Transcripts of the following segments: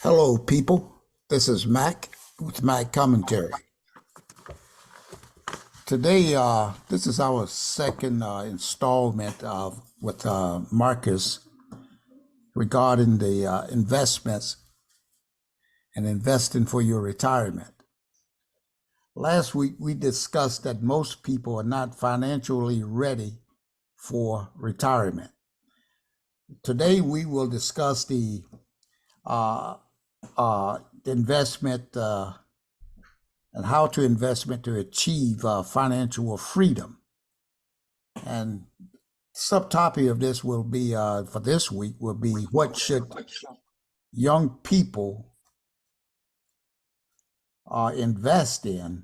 Hello, people. This is Mac with Mac Commentary. Today, this is our second installment of with Marcus regarding the investments and investing for your retirement. Last week, we discussed that most people are not financially ready for retirement. Today, we will discuss the investment and how to investment to achieve financial freedom. And subtopic of this will be for this week will be what should young people invest in,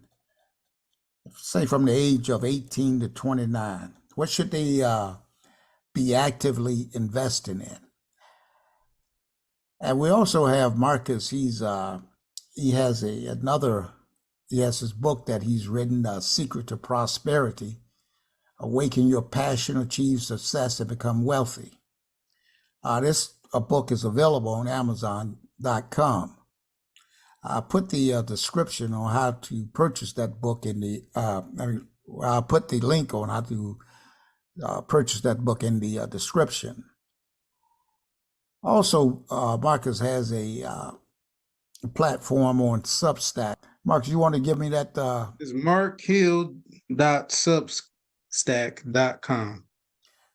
say from the age of 18 to 29. What should they be actively investing in? And we also have Marcus. He has his book that he's written, Secret to Prosperity: Awaken Your Passion, Achieve Success, and Become Wealthy. This book is available on Amazon.com. I put the description on how to purchase that book in the. I'll put the link on how to purchase that book in the description. Also, Marcus has a platform on Substack. Marcus, you want to give me that? It's markhill.substack.com.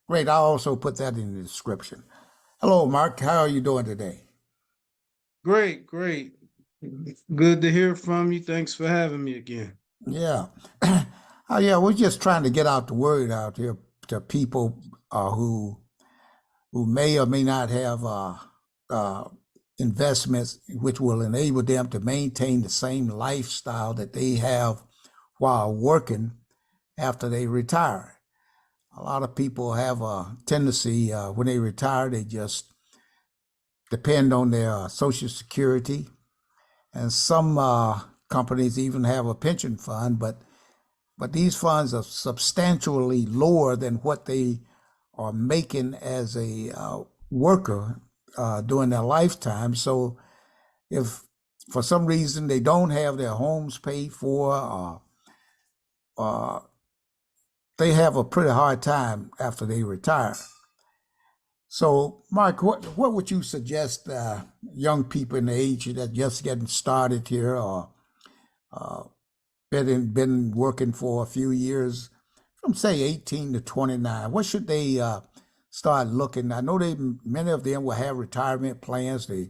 Great. I'll also put that in the description. Hello, Mark. How are you doing today? Great. Good to hear from you. Thanks for having me again. Yeah. Yeah, we're just trying to get out the word out here to people who may or may not have investments which will enable them to maintain the same lifestyle that they have while working after they retire. A lot of people have a tendency when they retire, they just depend on their Social Security. And some companies even have a pension fund, but these funds are substantially lower than what they are making as a worker during their lifetime. So if for some reason they don't have their homes paid for, they have a pretty hard time after they retire. So, Mark, what would you suggest young people in the age that just getting started here or been working for a few years, from say 18 to 29? What should they start looking? I know many of them will have retirement plans. They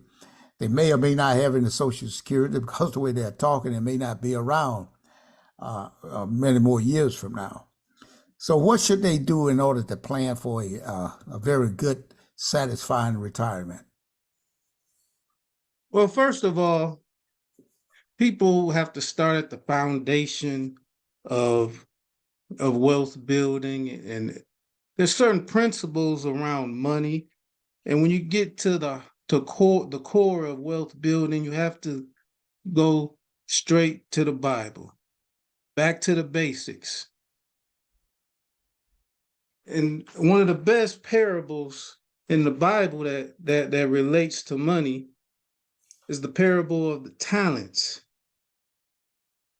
may or may not have any Social Security because the way they're talking, it may not be around many more years from now. So what should they do in order to plan for a very good, satisfying retirement? Well, first of all, people have to start at the foundation of wealth building, and there's certain principles around money. And when you get to the core of wealth building, you have to go straight to the Bible, back to the basics. And one of the best parables in the Bible that relates to money is the parable of the talents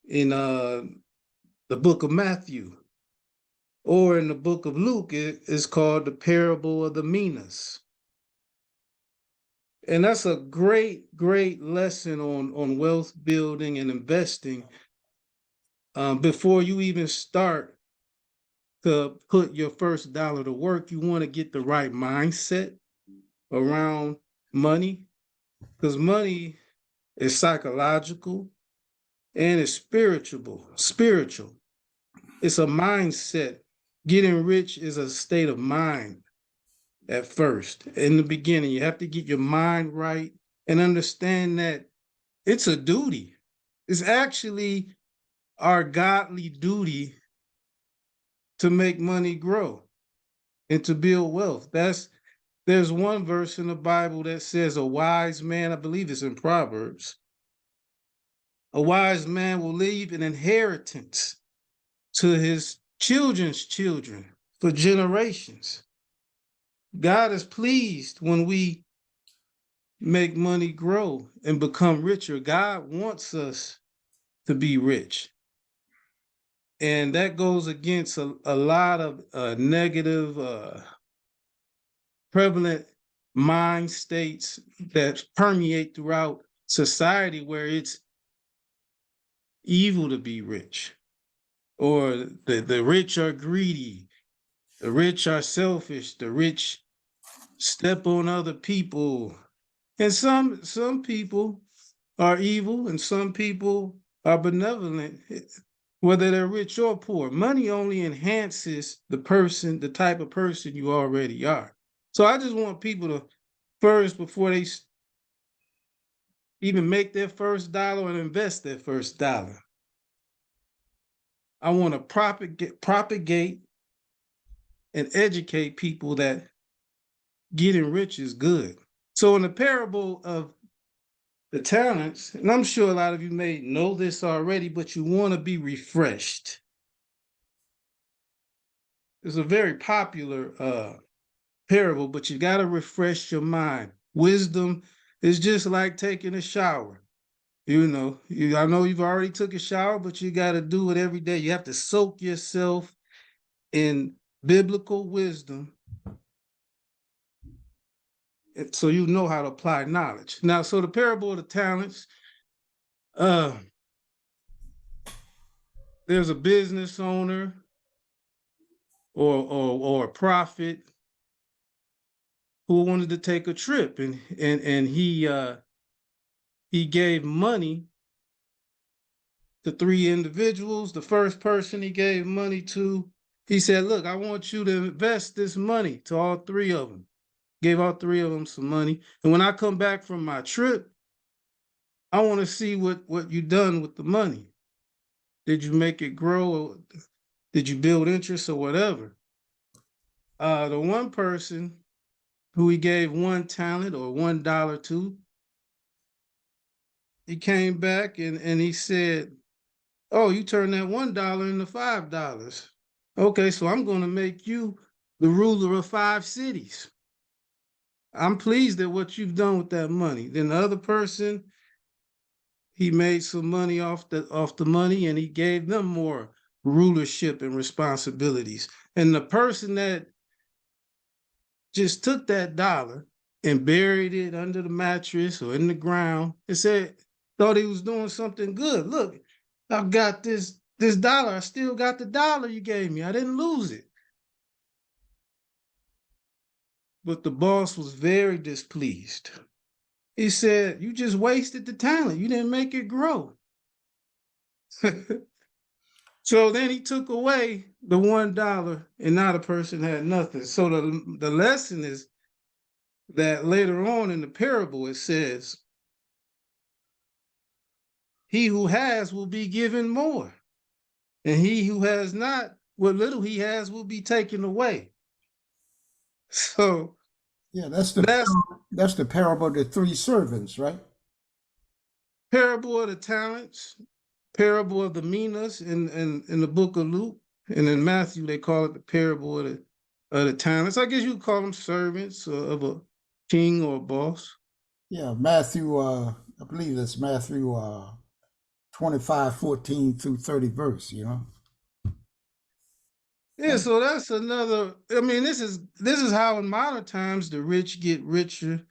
in the book of Matthew, or in the book of Luke, it is called the parable of the minas. And that's a great lesson on wealth building and investing. Before you even start to put your first dollar to work, you want to get the right mindset around money, because money is psychological and it's spiritual. It's a mindset. Getting rich is a state of mind at first. In the beginning, you have to get your mind right and understand that it's a duty. It's actually our godly duty to make money grow and to build wealth. There's one verse in the Bible that says a wise man, I believe it's in Proverbs, a wise man will leave an inheritance to his children's children for generations. God is pleased when we make money grow and become richer. God wants us to be rich. And that goes against a lot of negative, prevalent mind states that permeate throughout society where it's evil to be rich, or the rich are greedy, the rich are selfish, the rich step on other people. And some people are evil and some people are benevolent, whether they're rich or poor. Money only enhances the type of person you already are. So I just want people to first, before they even make their first dollar and invest their first dollar, I want to propagate and educate people that getting rich is good. So in the parable of the talents, and I'm sure a lot of you may know this already, but you want to be refreshed. It's a very popular parable, but you got to refresh your mind. Wisdom is just like taking a shower. I know you've already took a shower, but you got to do it every day. You have to soak yourself in biblical wisdom so you know how to apply knowledge. Now, so the parable of the talents, uh, there's a business owner or a prophet who wanted to take a trip, and he gave money to three individuals. The first person he gave money to, he said, "Look, I want you to invest this money," to all three of them. Gave all three of them some money. And when I come back from my trip, I want to see what you done with the money. Did you make it grow? Or did you build interest or whatever? The one person who he gave one talent or $1 to, he came back and he said, "Oh, you turned that $1 into $5. Okay, so I'm going to make you the ruler of 5 cities. I'm pleased at what you've done with that money." Then the other person, he made some money off the money, and he gave them more rulership and responsibilities. And the person that just took that dollar and buried it under the mattress or in the ground and thought he was doing something good. "Look, I've got this dollar. I still got the dollar you gave me. I didn't lose it." But the boss was very displeased. He said, "You just wasted the talent. You didn't make it grow." So then he took away the $1, and now the person had nothing. So the lesson is that later on in the parable, it says, "He who has will be given more, and he who has not, what little he has will be taken away." So Yeah, that's that's the parable of the three servants, right? parable of the talents, parable of the minas in the book of Luke, and in Matthew they call it the parable of the talents. I guess you could call them servants of a king or a boss. Yeah, Matthew, I believe it's Matthew 25, 14 through 30 verse, you know. Yeah, so that's another. I mean, this is how in modern times the rich get richer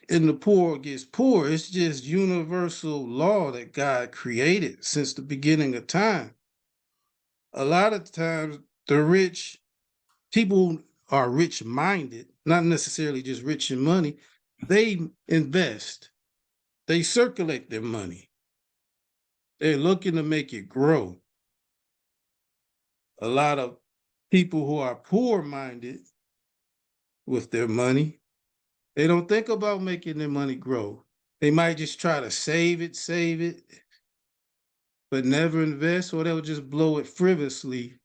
and the poor gets poor. It's just universal law that God created since the beginning of time. A lot of times the rich people are rich minded, not necessarily just rich in money. They invest, they circulate their money, they're looking to make it grow. A lot of people who are poor minded with their money, they don't think about making their money grow. They might just try to save it, but never invest, or they'll just blow it frivolously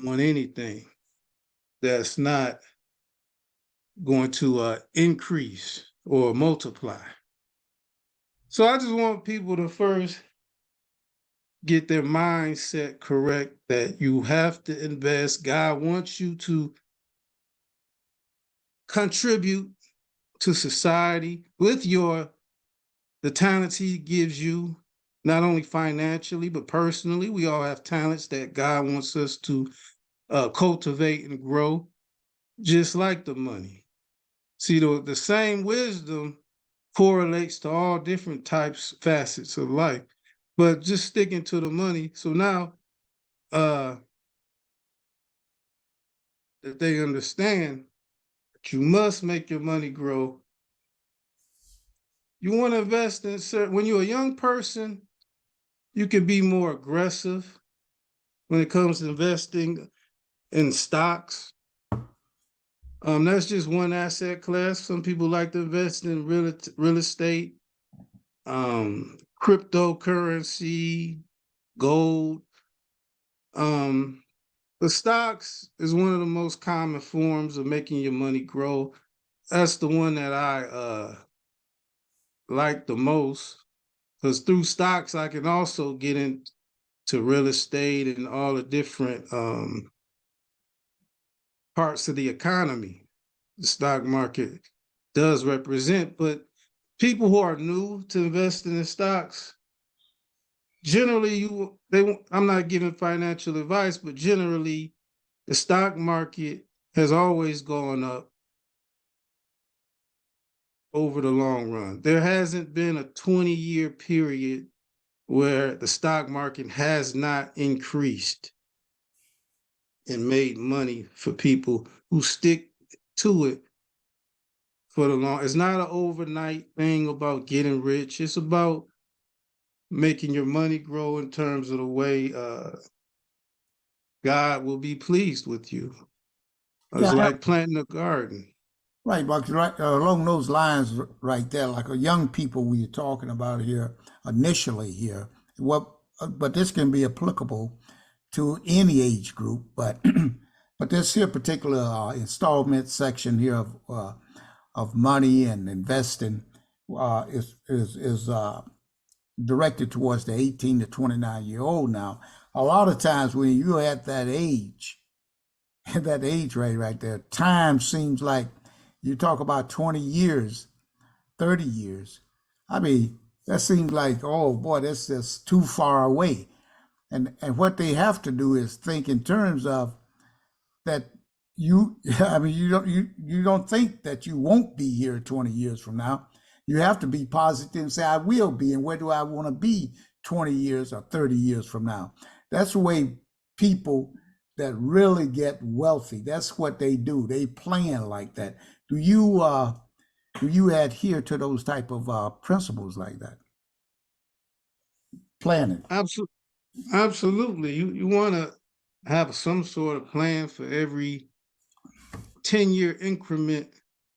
on anything that's not going to increase or multiply. So I just want people to first get their mindset correct that you have to invest. God wants you to contribute to society with the talents he gives you, not only financially, but personally. We all have talents that God wants us to cultivate and grow, just like the money. See, the same wisdom correlates to all different types, facets of life, but just sticking to the money. So now that they understand that you must make your money grow. You want to invest in certain, when you're a young person, you can be more aggressive when it comes to investing in stocks. That's just one asset class. Some people like to invest in real estate, cryptocurrency, gold. The stocks is one of the most common forms of making your money grow. That's the one that I like the most, because through stocks I can also get into real estate and all the different parts of the economy the stock market does represent. But people who are new to investing in stocks, generally I'm not giving financial advice, but generally the stock market has always gone up over the long run. There hasn't been a 20-year period where the stock market has not increased and made money for people who stick to it for the long. It's not an overnight thing about getting rich. It's about making your money grow in terms of the way God will be pleased with you. It's Yeah, like planting a garden. right, but right along those lines, right there, like a young people we're talking about here initially here. What, but this can be applicable to any age group. But but this here particular installment section here of money and investing is directed towards the 18 to 29-year-old. Now, a lot of times when you're at that age, that age right there, time seems like you talk about 20 years, 30 years. I mean, that seems like, oh boy, that's just too far away. And what they have to do is think in terms of that you I mean you don't think that you won't be here 20 years from now. You have to be positive and say I will be, and where do I want to be 20 years or 30 years from now. That's the way people that really get wealthy, that's what they do. They plan like that. Do you adhere to those type of principles like that? Planning. Absolutely. Absolutely. You want to have some sort of plan for every 10-year increment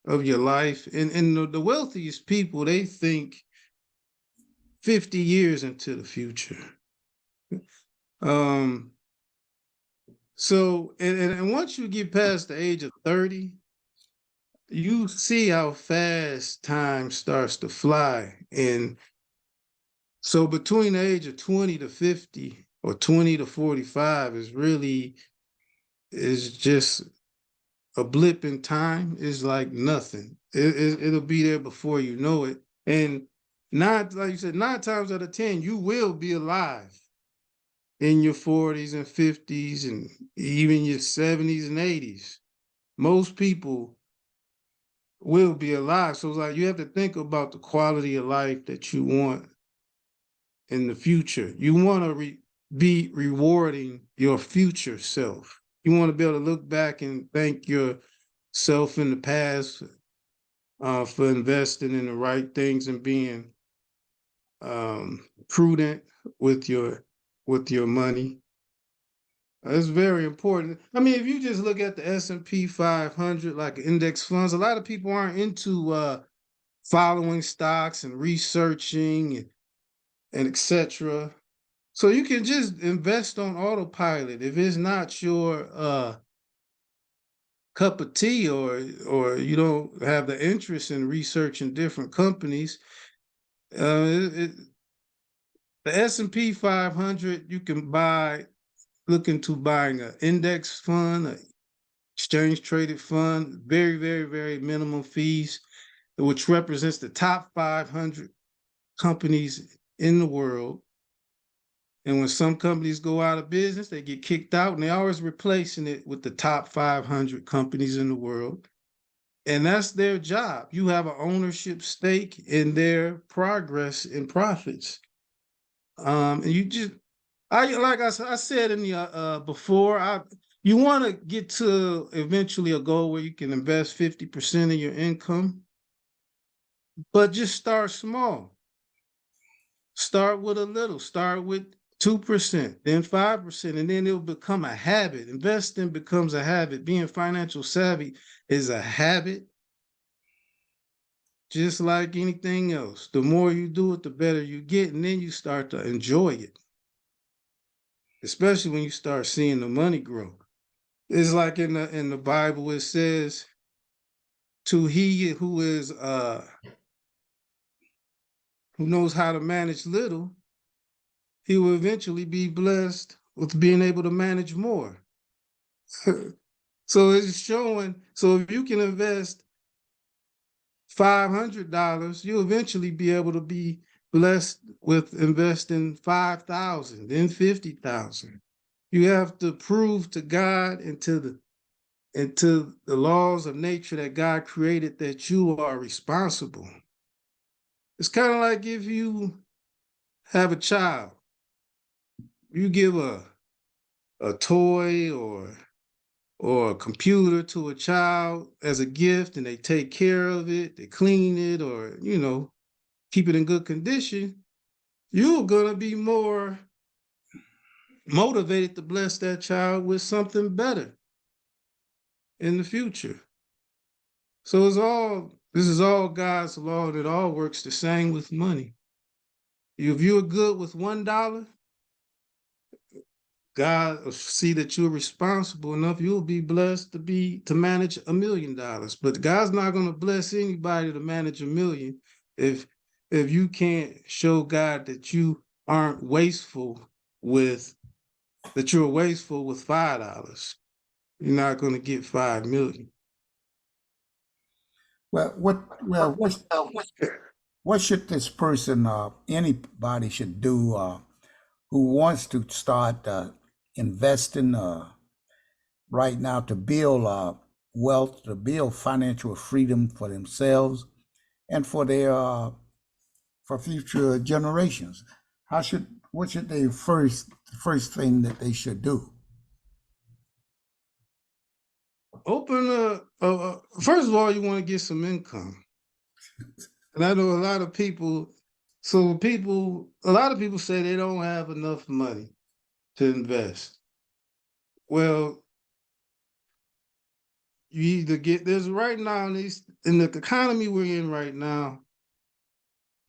of your life. And the wealthiest people, they think 50 years into the future. Um, and once you get past the age of 30, you see how fast time starts to fly. And so between the age of 20 to 50 or 20 to 45 is just a blip in time. Is like nothing. It'll be there before you know it. And not like you said, 9 times out of 10, you will be alive in your 40s and 50s and even your 70s and 80s. Most people will be alive. So it's like you have to think about the quality of life that you want in the future. You want to be rewarding your future self. You want to be able to look back and thank yourself in the past for investing in the right things and being prudent with your money. It's very important. I mean, if you just look at the S&P 500, like index funds, a lot of people aren't into following stocks and researching and etc. So you can just invest on autopilot. If it's not your cup of tea, or you don't have the interest in researching different companies, the S&P 500 you can look into buying an index fund, an exchange traded fund, very, very, very minimum fees. which represents the top 500 companies in the world. And when some companies go out of business, they get kicked out, and they're always replacing it with the top 500 companies in the world. And that's their job. You have an ownership stake in their progress and profits. And you just, like I said in the before, you want to get to eventually a goal where you can invest 50% of your income, but just start small. Start with a little. Start with 2%, then 5%, and then it'll become a habit. Investing becomes a habit. Being financial savvy is a habit, just like anything else. The more you do it, the better you get, and then you start to enjoy it, especially when you start seeing the money grow. It's like in the Bible, it says, "To he who knows how to manage little, he will eventually be blessed with being able to manage more." So it's showing. So if you can invest $500, you'll eventually be able to be blessed with investing 5,000, then 50,000. You have to prove to God and to the laws of nature that God created that you are responsible. It's kind of like if you have a child, you give a toy or a computer to a child as a gift, and they take care of it, they clean it, or keep it in good condition, you're gonna be more motivated to bless that child with something better in the future. So this is all God's law, and it all works the same with money. If you're good with $1, God will see that you're responsible enough, you'll be blessed to manage $1 million. But God's not going to bless anybody to manage $1 million if you can't show God that you aren't wasteful that you're wasteful with $5. You're not going to get 5 million. Well, what should this person, anybody should do who wants to start investing right now to build wealth, to build financial freedom for themselves and for their for future generations? What should they first thing that they should do? First of all, you want to get some income. And I know a lot of people say they don't have enough money to invest. Well, you either there's right now in the economy we're in right now,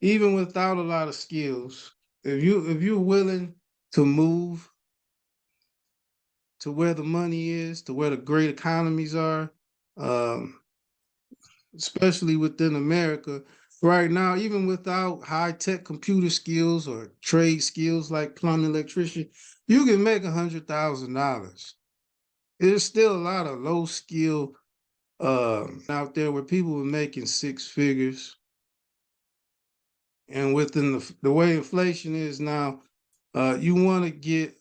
even without a lot of skills, if you're willing to move to where the money is, to where the great economies are, um, especially within America right now, even without high-tech computer skills or trade skills like plumbing, electrician, you can make $100,000. There's still a lot of low skill out there where people are making six figures. And within the way inflation is now, you want to get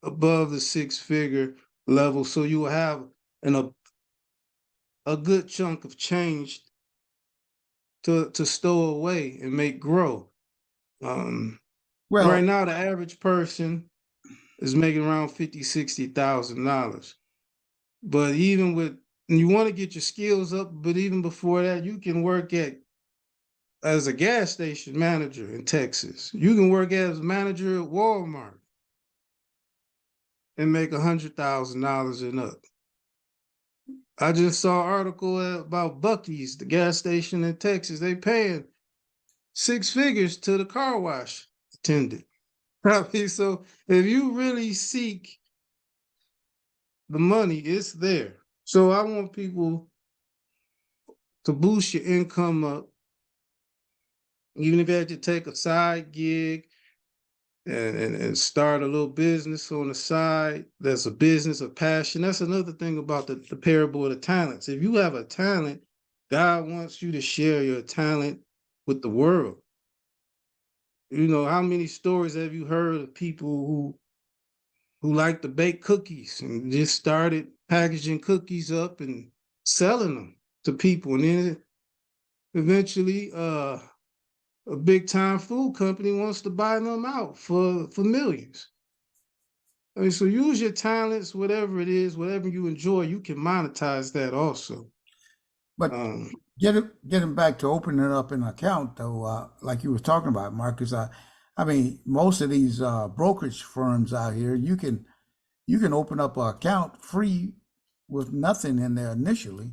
above the six-figure level so you will have a good chunk of change to stow away and make grow. Right Well, now, the average person is making around $50,000-$60,000. But you want to get your skills up, but even before that, you can work as a gas station manager in Texas. You can work as a manager at Walmart and make $100,000 and up. I just saw an article about Buc-ee's, the gas station in Texas. They paying six figures to the car wash attendant. I mean, so if you really seek the money, it's there. So I want people to boost your income up, even if you have to take a side gig and start a little business on the side. That's a business of passion. That's another thing about the parable of the talents. If you have a talent, God wants you to share your talent with the world. You know, how many stories have you heard of people who like to bake cookies and just started packaging cookies up and selling them to people, and then eventually a big time food company wants to buy them out for millions. I mean, so use your talents, whatever it is, whatever you enjoy, you can monetize that also. But Um, getting back to opening up an account though, like you were talking about, Marcus, I mean, most of these brokerage firms out here, you can open up an account free with nothing in there initially,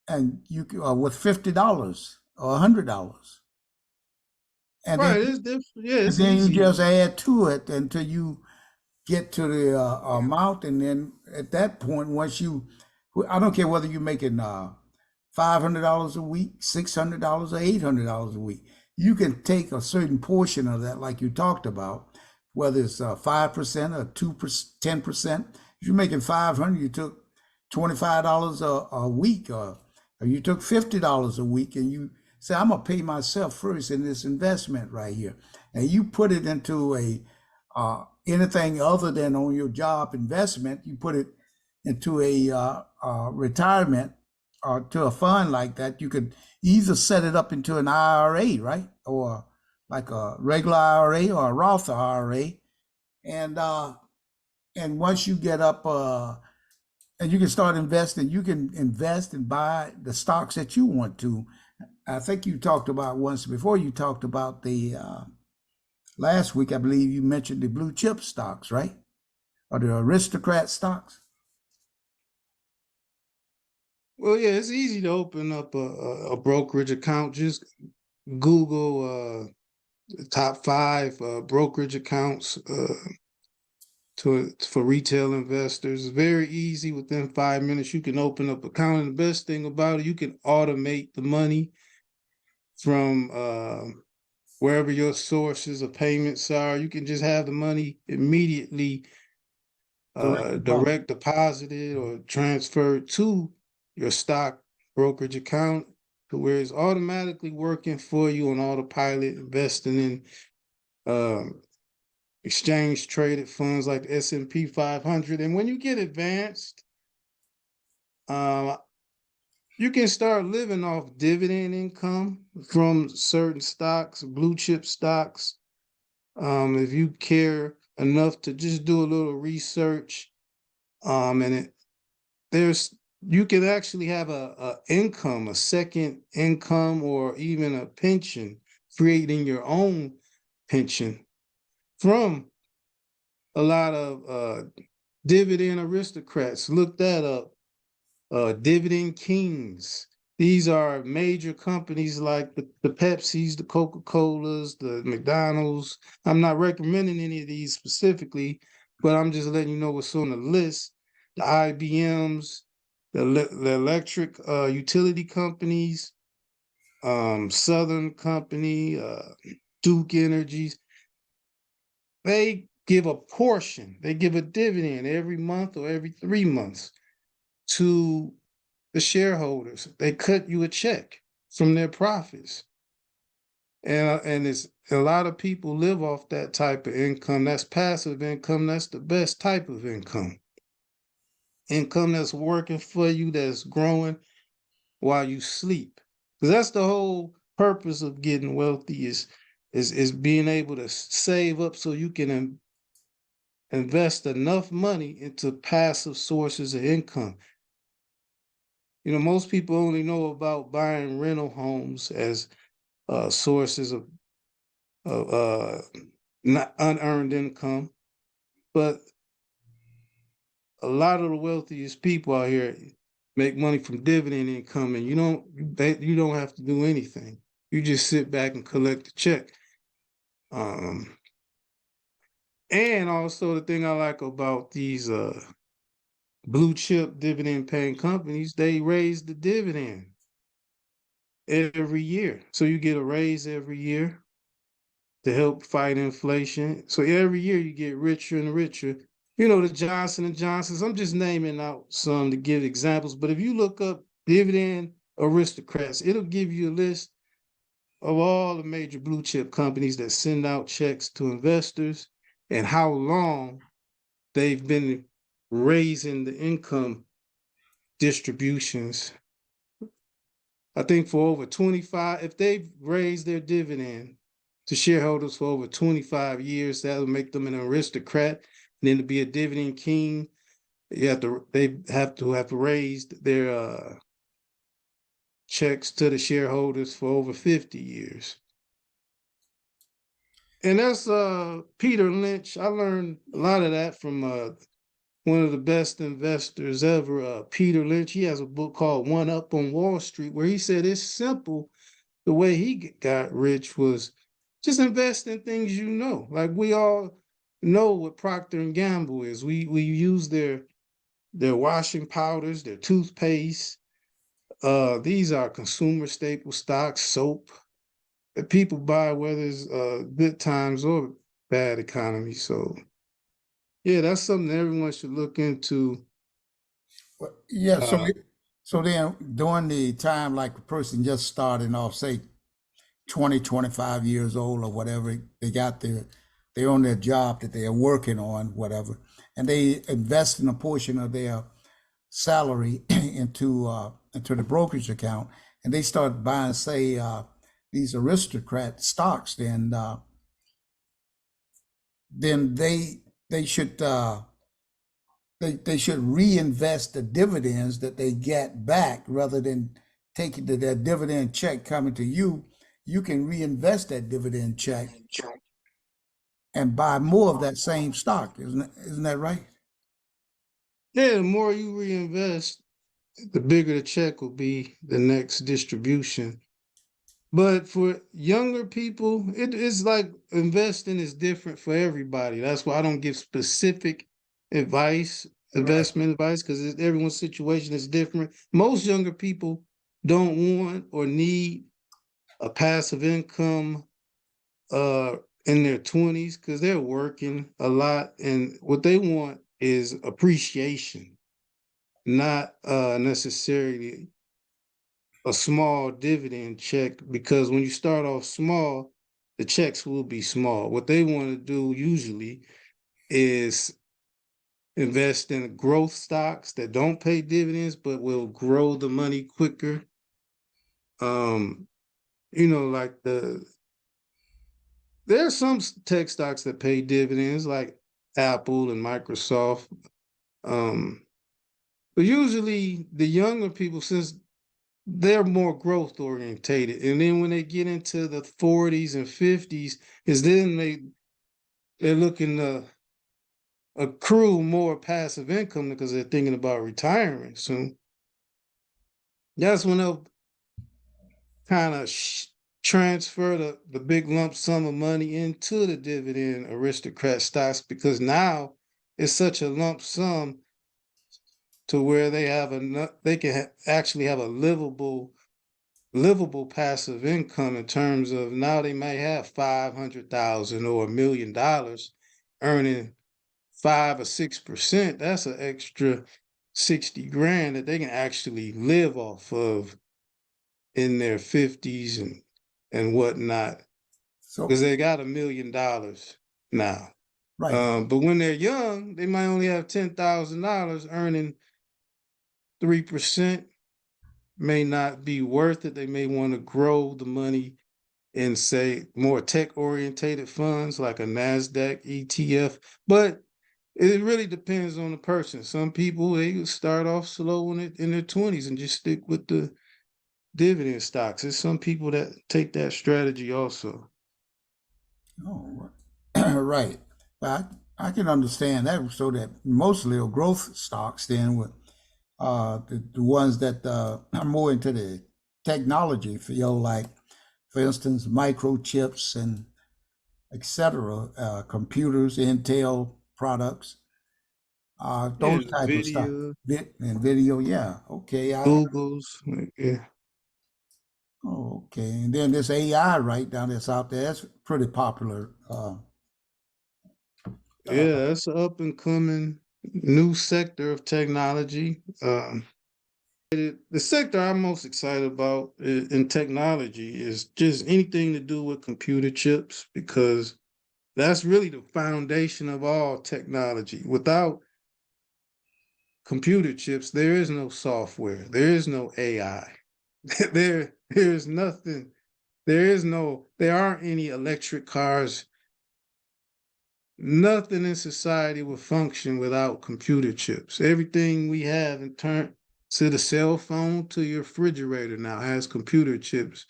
and with $50 or $100, and then right, it's different. Yeah, and it's then you easy. just add to it until you get to the amount, and then at that point, once you, I don't care whether you're making $500 a week, $600 or $800 a week, you can take a certain portion of that, like you talked about, whether it's 5% or 2%, 10%. If you're making 500, you took $25 a week, or you took $50 a week, and you say, I'm gonna pay myself first in this investment right here, and you put it into a anything other than on your job investment, you put it into a retirement or to a fund like that. You could either set it up into an IRA, right, or like a regular IRA or a Roth IRA, and once you get up, and you can start investing. You can invest and buy the stocks that you want to. I think you talked about once before. You talked about the last week. I believe you mentioned the blue chip stocks, right, or the aristocrat stocks. Well, yeah, it's easy to open up a brokerage account. Just Google top five brokerage accounts for retail investors. It's very easy. Within 5 minutes, you can open up an account. And the best thing about it, you can automate the money from wherever your sources of payments are. You can just have the money immediately Direct deposit. direct deposited or transferred to your stock brokerage account, to where it's automatically working for you on autopilot, investing in exchange traded funds like the S&P 500. And when you get advanced, uh, you can start living off dividend income from certain stocks, blue chip stocks. If you care enough to just do a little research, and there's you can actually have a income, a second income, or even a pension, creating your own pension from a lot of dividend aristocrats. Look that up. Dividend kings. These are major companies like the Pepsis, the Coca-Colas, the McDonald's. I'm not recommending any of these specifically, but I'm just letting you know what's on the list. The IBMs, the electric utility companies, Southern Company, Duke Energies. They give a portion, they give a dividend every month or every 3 months to the shareholders. They cut you a check from their profits. And it's a lot of people live off that type of income. That's passive income. That's the best type of income. Income that's working for you, that's growing while you sleep. Because that's the whole purpose of getting wealthy, is being able to save up so you can invest enough money into passive sources of income. You know, most people only know about buying rental homes as sources of not unearned income, but a lot of the wealthiest people out here make money from dividend income, and you don't have to do anything. You just sit back and collect the check. Um, and also the thing I like about these blue chip dividend paying companies, they raise the dividend every year. So you get a raise every year to help fight inflation. So every year you get richer and richer. You know, the Johnson and Johnsons, I'm just naming out some to give examples, but if you look up dividend aristocrats. It'll give you a list of all the major blue chip companies that send out checks to investors and how long they've been raising the income distributions. I think for over 25, if they've raised their dividend to shareholders for over 25 years, that'll make them an aristocrat. And then to be a dividend king, they have raised their checks to the shareholders for over 50 years. And that's Peter Lynch. I learned a lot of that from one of the best investors ever, Peter Lynch. He has a book called One Up on Wall Street, where he said it's simple. The way he got rich was just invest in things you know. Like we all know what Procter and Gamble is. We use their washing powders, their toothpaste. These are consumer staple stocks, soap that people buy whether it's good times or bad economy. So yeah, that's something everyone should look into. Yeah, Uh, so then during the time like a person just starting off, say 20, 25 years old or whatever, they're on their job that they're working on, whatever, and they invest in a portion of their salary into the brokerage account, and they start buying, say, these aristocrat stocks, then they should they should reinvest the dividends that they get back rather than taking their dividend check coming to you. You can reinvest that dividend check and buy more of that same stock. Isn't that right? yeah, the more you reinvest, the bigger the check will be the next distribution. But for younger people, it is like investing is different for everybody. That's why I don't give specific advice, Right. investment advice, because everyone's situation is different. Most younger people don't want or need a passive income uh in their 20s because they're working a lot, and what they want is appreciation, not necessarily a small dividend check, because when you start off small, the checks will be small. What they want to do usually is invest in growth stocks that don't pay dividends but will grow the money quicker. Um, like there are some tech stocks that pay dividends, like Apple and Microsoft. Um, but usually the younger people, since they're more growth orientated. And then when they get into the 40s and 50s, is then they're looking to accrue more passive income because they're thinking about retiring soon. That's when they'll kind of transfer the big lump sum of money into the dividend aristocrat stocks, because now it's such a lump sum to where they have enough, they can actually have a livable passive income, in terms of now they might have 500,000 or $1 million earning 5 or 6%. That's an extra 60 grand that they can actually live off of in their 50s and whatnot, because So they got $1 million now. right. But when they're young, they might only have $10,000 earning 3%. May not be worth it. They may want to grow the money in, say, more tech orientated funds like a NASDAQ ETF. But it really depends on the person. Some people, they start off slow in their 20s and just stick with the dividend stocks. There's some people that take that strategy also. Oh, right. But I can understand that. So that mostly are growth stocks then with the ones that are more into the technology field, like for instance, microchips and etc., computers, Intel products, Yeah, those type of stuff. NVIDIA, And video, yeah, okay. Google's, yeah. Okay, and then this AI right down that's out there, that's pretty popular. Uh, Yeah, that's an up and coming new sector of technology. The sector I'm most excited about in technology is just anything to do with computer chips, because that's really the foundation of all technology. Without computer chips, there is no software, there is no AI, there's nothing, there aren't any electric cars. Nothing in society will function without computer chips. Everything we have in turn to the cell phone to your refrigerator now has computer chips.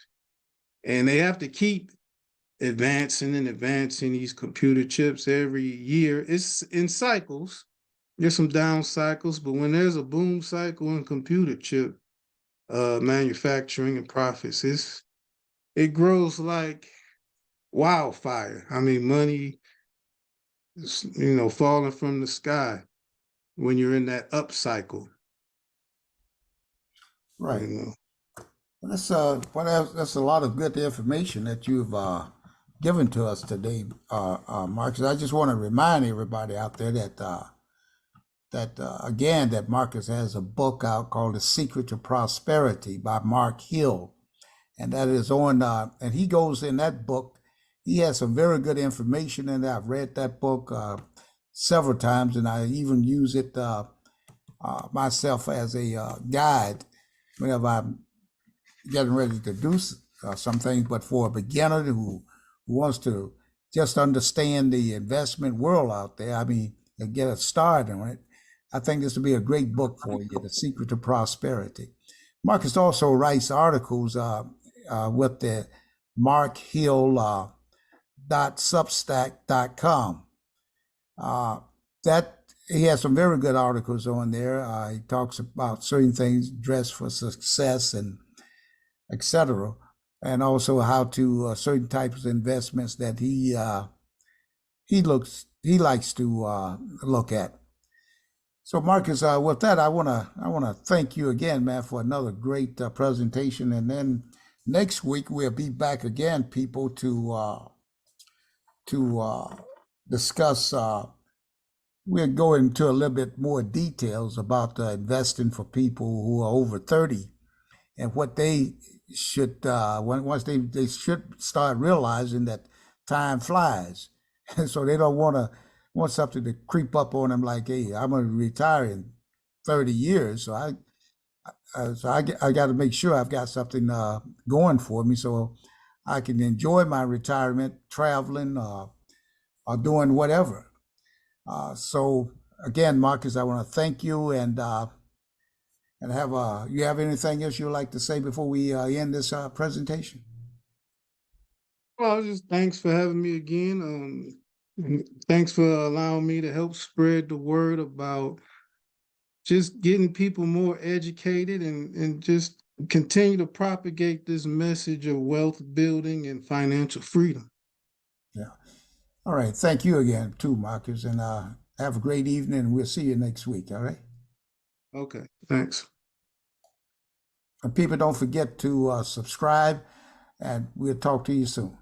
And they have to keep advancing and advancing these computer chips every year. It's in cycles. There's some down cycles, but when there's a boom cycle in computer chip manufacturing and profits, it grows like wildfire. I mean, money is, falling from the sky when you're in that up cycle. You Right. know. That's that's a lot of good information that you've given to us today, Marcus. I just want to remind everybody out there that again that Marcus has a book out called "The Secret to Prosperity" by Marc Hill, and that is on. And he goes in that book. He has some very good information in there. I've read that book several times, and I even use it myself as a guide whenever I'm getting ready to do some things. But for a beginner who wants to just understand the investment world out there, I mean, and get a start on it, I think this would be a great book for you, The Secret to Prosperity. Marcus also writes articles with the markhill.substack.com. That he has some very good articles on there. He talks about certain things, dress for success and etc., and also how to certain types of investments that he likes to look at. So, Marcus, with that, I wanna thank you again, man, for another great presentation. And then next week we'll be back again, people, to discuss. We'll go into a little bit more details about investing for people who are over 30 and what they should once they should start realizing that time flies, and so they don't want something to creep up on them like, hey, I'm going to retire in 30 years, so I got to make sure I've got something going for me so I can enjoy my retirement, traveling or doing whatever. So again, Marcus, I want to thank you and have you have anything else you'd like to say before we end this presentation? Well, just thanks for having me again. And thanks for allowing me to help spread the word about just getting people more educated and just continue to propagate this message of wealth building and financial freedom. Yeah. All right. Thank you again, too, Marcus, and have a great evening. And we'll see you next week. All right. Okay, thanks. And people, don't forget to subscribe, and we'll talk to you soon.